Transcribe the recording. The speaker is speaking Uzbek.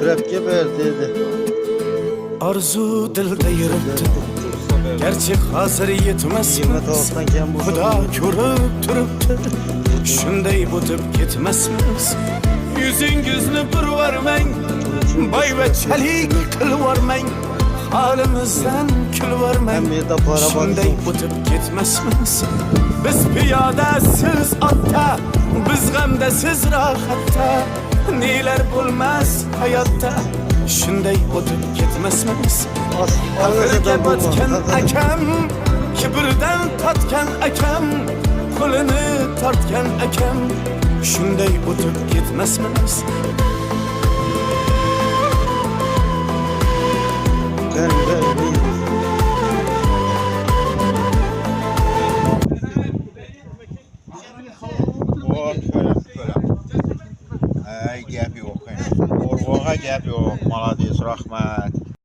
Prepke verdi. Arzu dilde yürüttü. Gerçek hazır yetmez. Kıymet olsan kem bu. Xudo ko'rib turibdi. Shunday o'tib ketmasmiz. Yuzingizni burvarmang, boyvachalik qilvormang, holimizdan kulvormang. Hem yerda para var. Shunday o'tib ketmasmiz. Biz piyoda, siz otda, biz g'amda, siz rohatda. Nelar bo'lmas hayotda, shunday o'tib ketmasmiz. Aqlga botgan akam, kibrdan totgan akam, qo'lini tortgan akam, shunday o'tib ketmasmiz. Ay gap yo'q. O'rg'oga gap yo'q. Молодец, rahmat.